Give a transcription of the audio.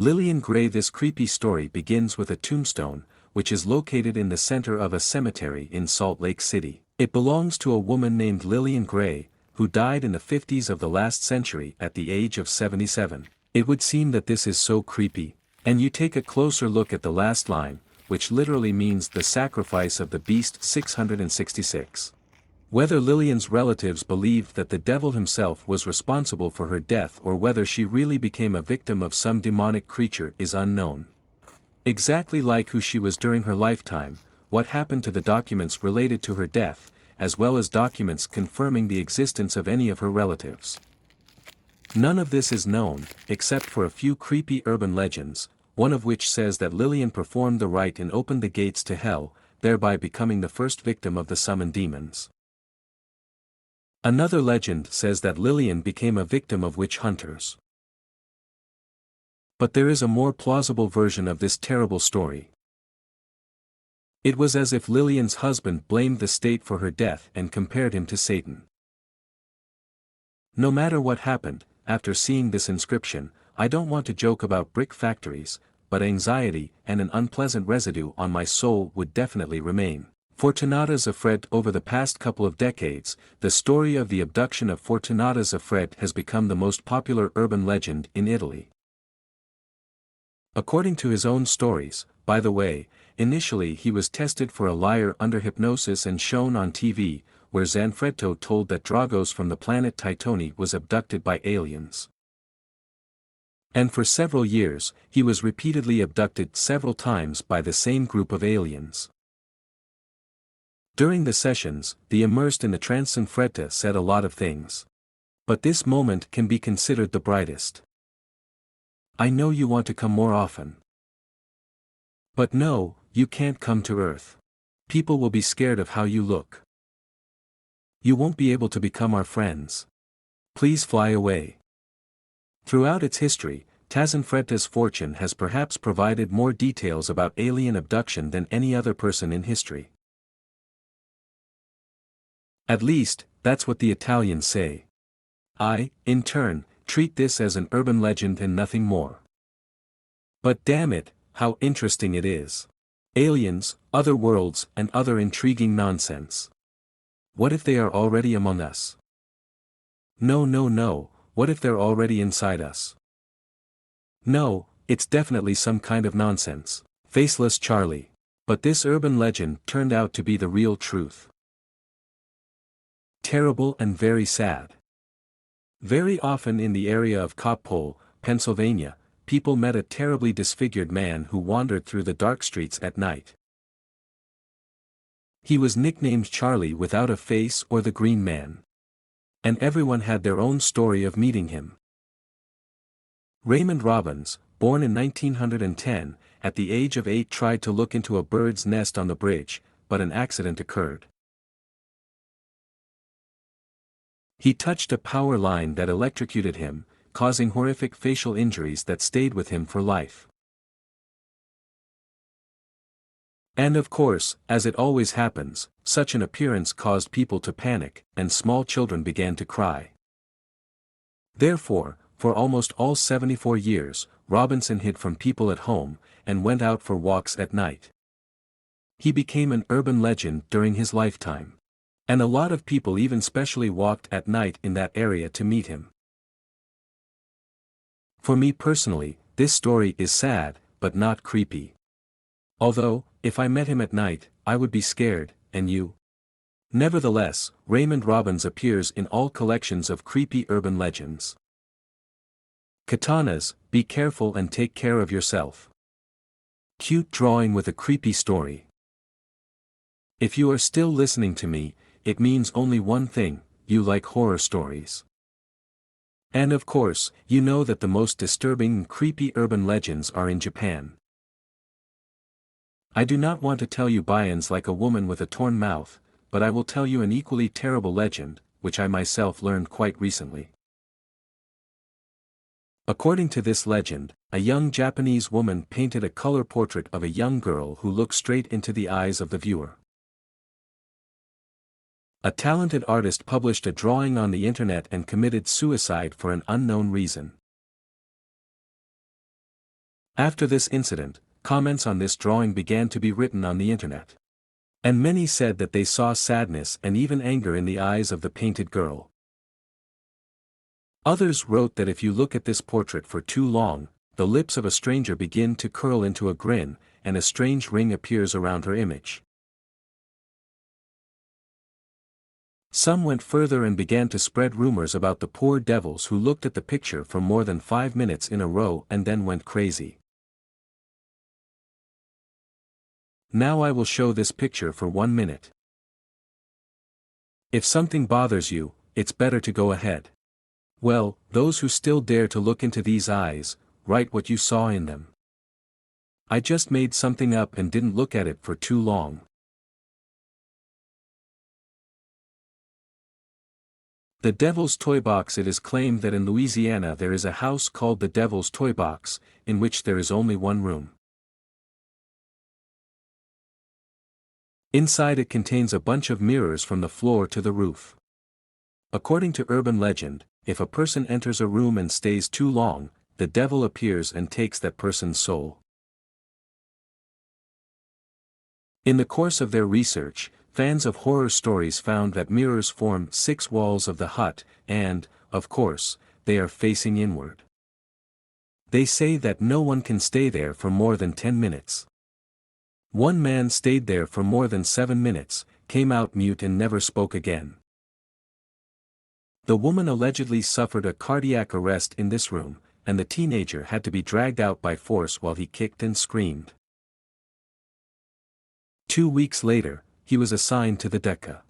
Lillian Gray. This creepy story begins with a tombstone, which is located in the center of a cemetery in Salt Lake City. It belongs to a woman named Lillian Gray, who died in the 50s of the last century at the age of 77. It would seem that this is so creepy, and you take a closer look at the last line, which literally means the sacrifice of the beast 666. Whether Lillian's relatives believed that the devil himself was responsible for her death or whether she really became a victim of some demonic creature is unknown. Exactly like who she was during her lifetime, what happened to the documents related to her death, as well as documents confirming the existence of any of her relatives. None of this is known, except for a few creepy urban legends, one of which says that Lillian performed the rite and opened the gates to hell, thereby becoming the first victim of the summoned demons. Another legend says that Lillian became a victim of witch hunters. But there is a more plausible version of this terrible story. It was as if Lillian's husband blamed the state for her death and compared him to Satan. No matter what happened, after seeing this inscription, I don't want to joke about brick factories, but anxiety and an unpleasant residue on my soul would definitely remain. Fortunata Zaffred. Over the past couple of decades, the story of the abduction of Fortunata Zaffred has become the most popular urban legend in Italy. According to his own stories, by the way, initially he was tested for a liar under hypnosis and shown on TV, where Zanfreddo told that Dragos from the planet Titoni was abducted by aliens. And for several years, he was repeatedly abducted several times by the same group of aliens. During the sessions, the immersed in the trance Zanfreddo said a lot of things. But this moment can be considered the brightest. I know you want to come more often. But no, you can't come to Earth. People will be scared of how you look. You won't be able to become our friends. Please fly away. Throughout its history, Zanfreddo's fortune has perhaps provided more details about alien abduction than any other person in history. At least, that's what the Italians say. I, in turn, treat this as an urban legend and nothing more. But damn it, how interesting it is. Aliens, other worlds, and other intriguing nonsense. What if they are already among us? No, what if they're already inside us? No, it's definitely some kind of nonsense. Faceless Charlie. But this urban legend turned out to be the real truth. Terrible and very sad. Very often in the area of Coppole, Pennsylvania, people met a terribly disfigured man who wandered through the dark streets at night. He was nicknamed Charlie without a face or the Green Man. And everyone had their own story of meeting him. Raymond Robbins, born in 1910, at the age of 8 tried to look into a bird's nest on the bridge, but an accident occurred. He touched a power line that electrocuted him, causing horrific facial injuries that stayed with him for life. And of course, as it always happens, such an appearance caused people to panic, and small children began to cry. Therefore, for almost all 74 years, Robinson hid from people at home, and went out for walks at night. He became an urban legend during his lifetime. And a lot of people even specially walked at night in that area to meet him. For me personally, this story is sad, but not creepy. Although, if I met him at night, I would be scared, and you? Nevertheless, Raymond Robbins appears in all collections of creepy urban legends. Katanas, be careful and take care of yourself. Cute drawing with a creepy story. If you are still listening to me, it means only one thing: you like horror stories. And of course, you know that the most disturbing and creepy urban legends are in Japan. I do not want to tell you Bayans like a woman with a torn mouth, but I will tell you an equally terrible legend, which I myself learned quite recently. According to this legend, a young Japanese woman painted a color portrait of a young girl who looked straight into the eyes of the viewer. A talented artist published a drawing on the internet and committed suicide for an unknown reason. After this incident, comments on this drawing began to be written on the internet. And many said that they saw sadness and even anger in the eyes of the painted girl. Others wrote that if you look at this portrait for too long, the lips of a stranger begin to curl into a grin, and a strange ring appears around her image. Some went further and began to spread rumors about the poor devils who looked at the picture for more than 5 minutes in a row and then went crazy. Now I will show this picture for 1 minute. If something bothers you, it's better to go ahead. Well, those who still dare to look into these eyes, write what you saw in them. I just made something up and didn't look at it for too long. The Devil's Toy Box. It is claimed that in Louisiana there is a house called the Devil's Toy Box, in which there is only one room. Inside it contains a bunch of mirrors from the floor to the roof. According to urban legend, if a person enters a room and stays too long, the devil appears and takes that person's soul. In the course of their research, fans of horror stories found that mirrors form 6 walls of the hut, and, of course, they are facing inward. They say that no one can stay there for more than 10 minutes. One man stayed there for more than 7 minutes, came out mute and never spoke again. The woman allegedly suffered a cardiac arrest in this room, and the teenager had to be dragged out by force while he kicked and screamed. 2 weeks later, he was assigned to the DECA.